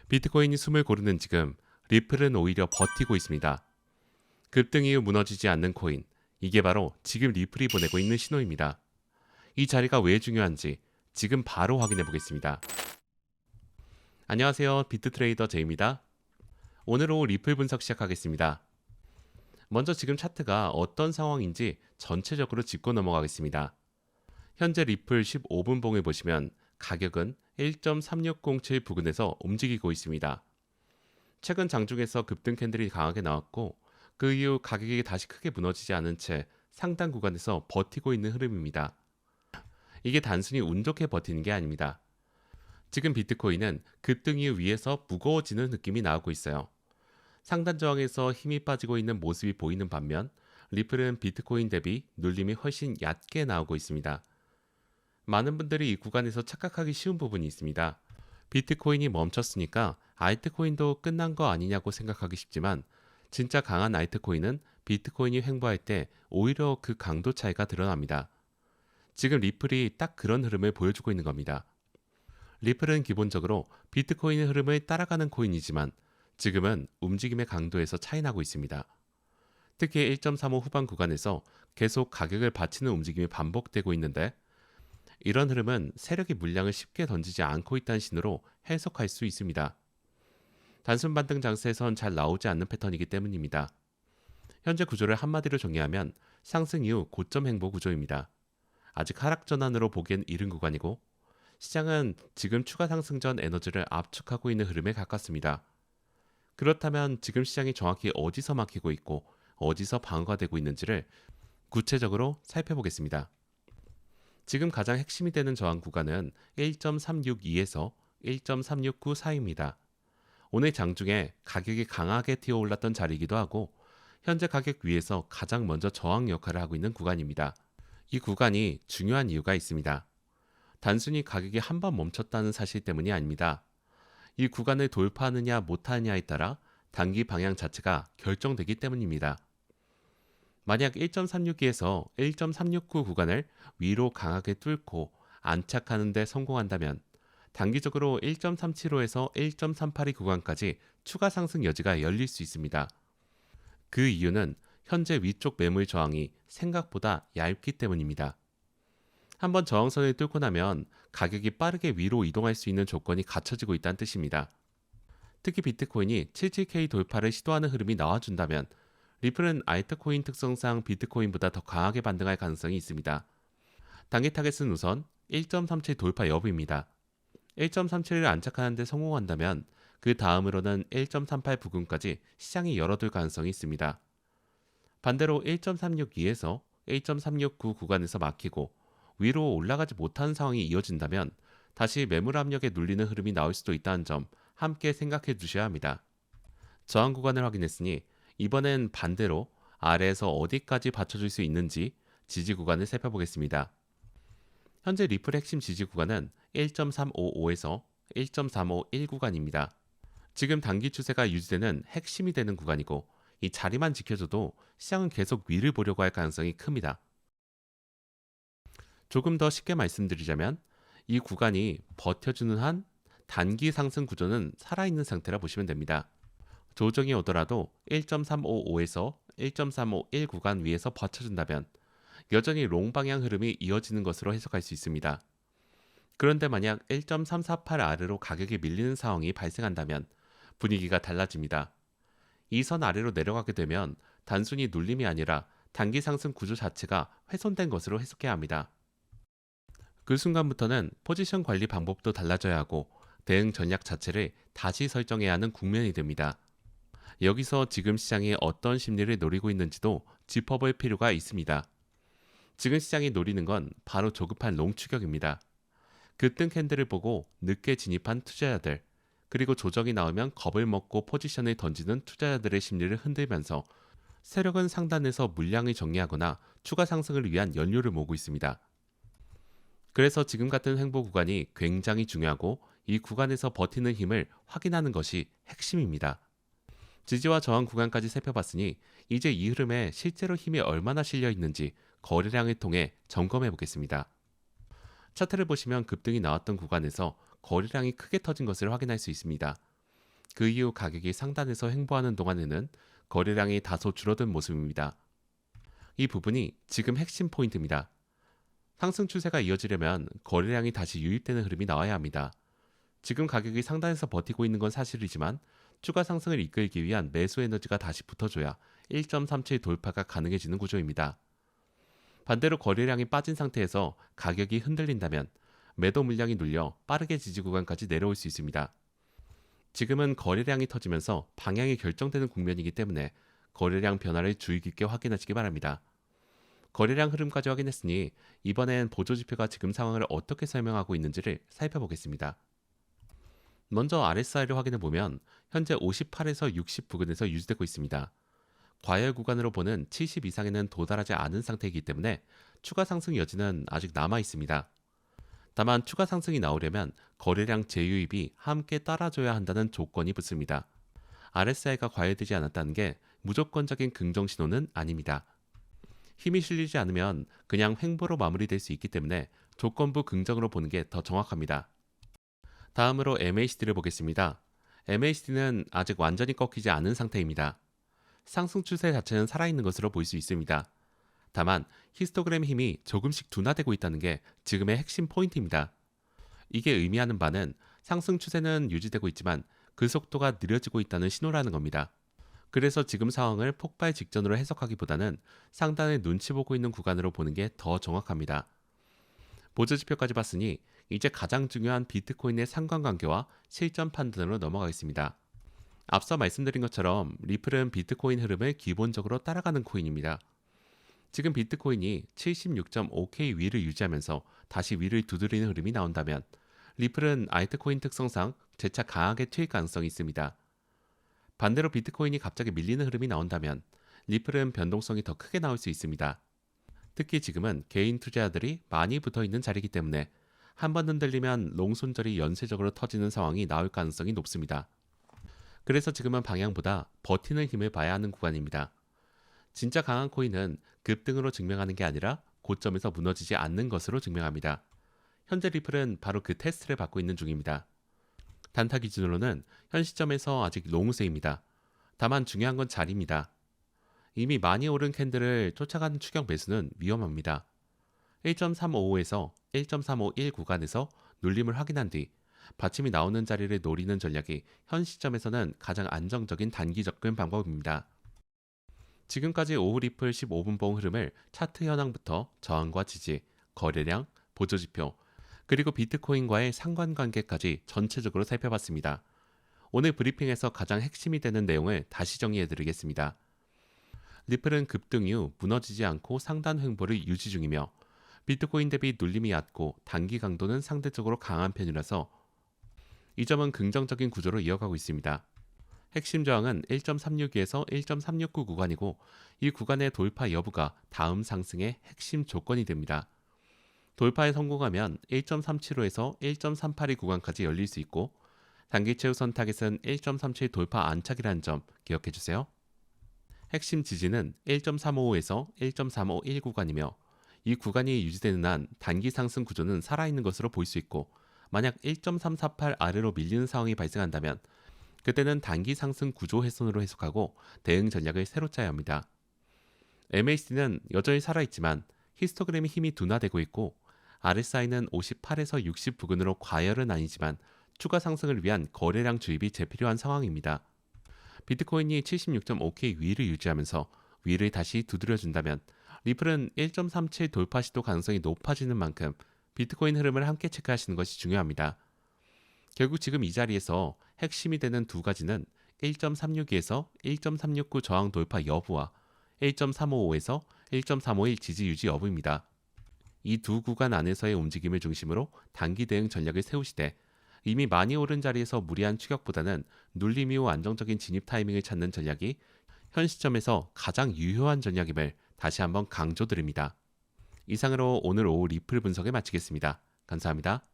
비트코인이 숨을 고르는 지금 리플은 오히려 버티고 있습니다. 급등 이후 무너지지 않는 코인, 이게 바로 지금 리플이 보내고 있는 신호입니다. 이 자리가 왜 중요한지 지금 바로 확인해 보겠습니다. 안녕하세요, 비트트레이더 제이입니다. 오늘 오후 리플 분석 시작하겠습니다. 먼저 지금 차트가 어떤 상황인지 전체적으로 짚고 넘어가겠습니다. 현재 리플 15분 봉을 보시면 가격은 1.3607 부근에서 움직이고 있습니다. 최근 장중에서 급등 캔들이 강하게 나왔고 그 이후 가격이 다시 크게 무너지지 않은 채 상단 구간에서 버티고 있는 흐름입니다. 이게 단순히 운 좋게 버티는 게 아닙니다. 지금 비트코인은 급등 이후 위에서 무거워지는 느낌이 나오고 있어요. 상단 저항에서 힘이 빠지고 있는 모습이 보이는 반면 리플은 비트코인 대비 눌림이 훨씬 얕게 나오고 있습니다. 많은 분들이 이 구간에서 착각하기 쉬운 부분이 있습니다. 비트코인이 멈췄으니까 알트코인도 끝난 거 아니냐고 생각하기 쉽지만 진짜 강한 알트코인은 비트코인이 횡보할 때 오히려 그 강도 차이가 드러납니다. 지금 리플이 딱 그런 흐름을 보여주고 있는 겁니다. 리플은 기본적으로 비트코인의 흐름을 따라가는 코인이지만 지금은 움직임의 강도에서 차이나고 있습니다. 특히 1.35 후반 구간에서 계속 가격을 받치는 움직임이 반복되고 있는데 이런 흐름은 세력이 물량을 쉽게 던지지 않고 있다는 신호로 해석할 수 있습니다. 단순 반등 장세에선 잘 나오지 않는 패턴이기 때문입니다. 현재 구조를 한마디로 정리하면 상승 이후 고점 행보 구조입니다. 아직 하락 전환으로 보기엔 이른 구간이고 시장은 지금 추가 상승 전 에너지를 압축하고 있는 흐름에 가깝습니다. 그렇다면 지금 시장이 정확히 어디서 막히고 있고 어디서 방어가 되고 있는지를 구체적으로 살펴보겠습니다. 지금 가장 핵심이 되는 저항 구간은 1.362에서 1.369 사이입니다. 오늘 장중에 가격이 강하게 튀어올랐던 자리이기도 하고 현재 가격 위에서 가장 먼저 저항 역할을 하고 있는 구간입니다. 이 구간이 중요한 이유가 있습니다. 단순히 가격이 한 번 멈췄다는 사실 때문이 아닙니다. 이 구간을 돌파하느냐 못하느냐에 따라 단기 방향 자체가 결정되기 때문입니다. 만약 1.362에서 1.369 구간을 위로 강하게 뚫고 안착하는 데 성공한다면 단기적으로 1.375에서 1.382 구간까지 추가 상승 여지가 열릴 수 있습니다. 그 이유는 현재 위쪽 매물 저항이 생각보다 얇기 때문입니다. 한번 저항선을 뚫고 나면 가격이 빠르게 위로 이동할 수 있는 조건이 갖춰지고 있다는 뜻입니다. 특히 비트코인이 77K 돌파를 시도하는 흐름이 나와준다면 리플은 알트코인 특성상 비트코인보다 더 강하게 반등할 가능성이 있습니다. 단기 타겟은 우선 1.37 돌파 여부입니다. 1.37을 안착하는 데 성공한다면 그 다음으로는 1.38 부근까지 시장이 열어둘 가능성이 있습니다. 반대로 1.362에서 1.369 구간에서 막히고 위로 올라가지 못하는 상황이 이어진다면 다시 매물 압력에 눌리는 흐름이 나올 수도 있다는 점 함께 생각해 두셔야 합니다. 저항 구간을 확인했으니 이번엔 반대로 아래에서 어디까지 받쳐줄 수 있는지 지지 구간을 살펴보겠습니다. 현재 리플 핵심 지지 구간은 1.355에서 1.351 구간입니다. 지금 단기 추세가 유지되는 핵심이 되는 구간이고 이 자리만 지켜줘도 시장은 계속 위를 보려고 할 가능성이 큽니다. 조금 더 쉽게 말씀드리자면 이 구간이 버텨주는 한 단기 상승 구조는 살아있는 상태라 보시면 됩니다. 조정이 오더라도 1.355에서 1.351 구간 위에서 버텨준다면 여전히 롱 방향 흐름이 이어지는 것으로 해석할 수 있습니다. 그런데 만약 1.348 아래로 가격이 밀리는 상황이 발생한다면 분위기가 달라집니다. 이 선 아래로 내려가게 되면 단순히 눌림이 아니라 단기 상승 구조 자체가 훼손된 것으로 해석해야 합니다. 그 순간부터는 포지션 관리 방법도 달라져야 하고 대응 전략 자체를 다시 설정해야 하는 국면이 됩니다. 여기서 지금 시장이 어떤 심리를 노리고 있는지도 짚어볼 필요가 있습니다. 지금 시장이 노리는 건 바로 조급한 롱 추격입니다. 급등 캔들을 보고 늦게 진입한 투자자들, 그리고 조정이 나오면 겁을 먹고 포지션을 던지는 투자자들의 심리를 흔들면서 세력은 상단에서 물량을 정리하거나 추가 상승을 위한 연료를 모으고 있습니다. 그래서 지금 같은 횡보 구간이 굉장히 중요하고 이 구간에서 버티는 힘을 확인하는 것이 핵심입니다. 지지와 저항 구간까지 살펴봤으니 이제 이 흐름에 실제로 힘이 얼마나 실려 있는지 거래량을 통해 점검해 보겠습니다. 차트를 보시면 급등이 나왔던 구간에서 거래량이 크게 터진 것을 확인할 수 있습니다. 그 이후 가격이 상단에서 횡보하는 동안에는 거래량이 다소 줄어든 모습입니다. 이 부분이 지금 핵심 포인트입니다. 상승 추세가 이어지려면 거래량이 다시 유입되는 흐름이 나와야 합니다. 지금 가격이 상단에서 버티고 있는 건 사실이지만 추가 상승을 이끌기 위한 매수 에너지가 다시 붙어줘야 1.37 돌파가 가능해지는 구조입니다. 반대로 거래량이 빠진 상태에서 가격이 흔들린다면 매도 물량이 눌려 빠르게 지지 구간까지 내려올 수 있습니다. 지금은 거래량이 터지면서 방향이 결정되는 국면이기 때문에 거래량 변화를 주의 깊게 확인하시기 바랍니다. 거래량 흐름까지 확인했으니 이번엔 보조지표가 지금 상황을 어떻게 설명하고 있는지를 살펴보겠습니다. 먼저 RSI를 확인해보면 현재 58에서 60 부근에서 유지되고 있습니다. 과열 구간으로 보는 70 이상에는 도달하지 않은 상태이기 때문에 추가 상승 여지는 아직 남아 있습니다. 다만 추가 상승이 나오려면 거래량 재유입이 함께 따라줘야 한다는 조건이 붙습니다. RSI가 과열되지 않았다는 게 무조건적인 긍정 신호는 아닙니다. 힘이 실리지 않으면 그냥 횡보로 마무리될 수 있기 때문에 조건부 긍정으로 보는 게 더 정확합니다. 다음으로 MACD를 보겠습니다. MACD는 아직 완전히 꺾이지 않은 상태입니다. 상승 추세 자체는 살아있는 것으로 볼 수 있습니다. 다만 히스토그램의 힘이 조금씩 둔화되고 있다는 게 지금의 핵심 포인트입니다. 이게 의미하는 바는 상승 추세는 유지되고 있지만 그 속도가 느려지고 있다는 신호라는 겁니다. 그래서 지금 상황을 폭발 직전으로 해석하기보다는 상단에 눈치 보고 있는 구간으로 보는 게 더 정확합니다. 보조지표까지 봤으니 이제 가장 중요한 비트코인의 상관관계와 실전 판단으로 넘어가겠습니다. 앞서 말씀드린 것처럼 리플은 비트코인 흐름을 기본적으로 따라가는 코인입니다. 지금 비트코인이 76.5K 위를 유지하면서 다시 위를 두드리는 흐름이 나온다면 리플은 알트코인 특성상 재차 강하게 튈 가능성이 있습니다. 반대로 비트코인이 갑자기 밀리는 흐름이 나온다면 리플은 변동성이 더 크게 나올 수 있습니다. 특히 지금은 개인 투자자들이 많이 붙어있는 자리이기 때문에 한번 흔들리면 롱손절이 연쇄적으로 터지는 상황이 나올 가능성이 높습니다. 그래서 지금은 방향보다 버티는 힘을 봐야 하는 구간입니다. 진짜 강한 코인은 급등으로 증명하는 게 아니라 고점에서 무너지지 않는 것으로 증명합니다. 현재 리플은 바로 그 테스트를 받고 있는 중입니다. 단타 기준으로는 현 시점에서 아직 롱우세입니다. 다만 중요한 건 자리입니다. 이미 많이 오른 캔들을 쫓아가는 추격 매수는 위험합니다. 1.355에서 1.351 구간에서 눌림을 확인한 뒤 받침이 나오는 자리를 노리는 전략이 현 시점에서는 가장 안정적인 단기 접근 방법입니다. 지금까지 오후 리플 15분봉 흐름을 차트 현황부터 저항과 지지, 거래량, 보조지표, 그리고 비트코인과의 상관관계까지 전체적으로 살펴봤습니다. 오늘 브리핑에서 가장 핵심이 되는 내용을 다시 정리해드리겠습니다. 리플은 급등 이후 무너지지 않고 상단 횡보를 유지 중이며 비트코인 대비 눌림이 얕고 단기 강도는 상대적으로 강한 편이라서 이 점은 긍정적인 구조로 이어가고 있습니다. 핵심 저항은 1.362에서 1.369 구간이고 이 구간의 돌파 여부가 다음 상승의 핵심 조건이 됩니다. 돌파에 성공하면 1.375에서 1.382 구간까지 열릴 수 있고 단기 최우선 타겟은 1.37 돌파 안착이라는 점 기억해 주세요. 핵심 지지는 1.355에서 1.351 구간이며 이 구간이 유지되는 한 단기 상승 구조는 살아있는 것으로 볼 수 있고 만약 1.348 아래로 밀리는 상황이 발생한다면 그때는 단기 상승 구조 훼손으로 해석하고 대응 전략을 새로 짜야 합니다. MACD는 여전히 살아있지만 히스토그램의 힘이 둔화되고 있고 RSI는 58에서 60 부근으로 과열은 아니지만 추가 상승을 위한 거래량 주입이 재필요한 상황입니다. 비트코인이 76.5K 위를 유지하면서 위를 다시 두드려준다면 리플은 1.37 돌파 시도 가능성이 높아지는 만큼 비트코인 흐름을 함께 체크하시는 것이 중요합니다. 결국 지금 이 자리에서 핵심이 되는 두 가지는 1.362에서 1.369 저항 돌파 여부와 1.355에서 1.351 지지 유지 여부입니다. 이 두 구간 안에서의 움직임을 중심으로 단기 대응 전략을 세우시되 이미 많이 오른 자리에서 무리한 추격보다는 눌림 이후 안정적인 진입 타이밍을 찾는 전략이 현 시점에서 가장 유효한 전략임을 다시 한번 강조드립니다. 이상으로 오늘 오후 리플 분석을 마치겠습니다. 감사합니다.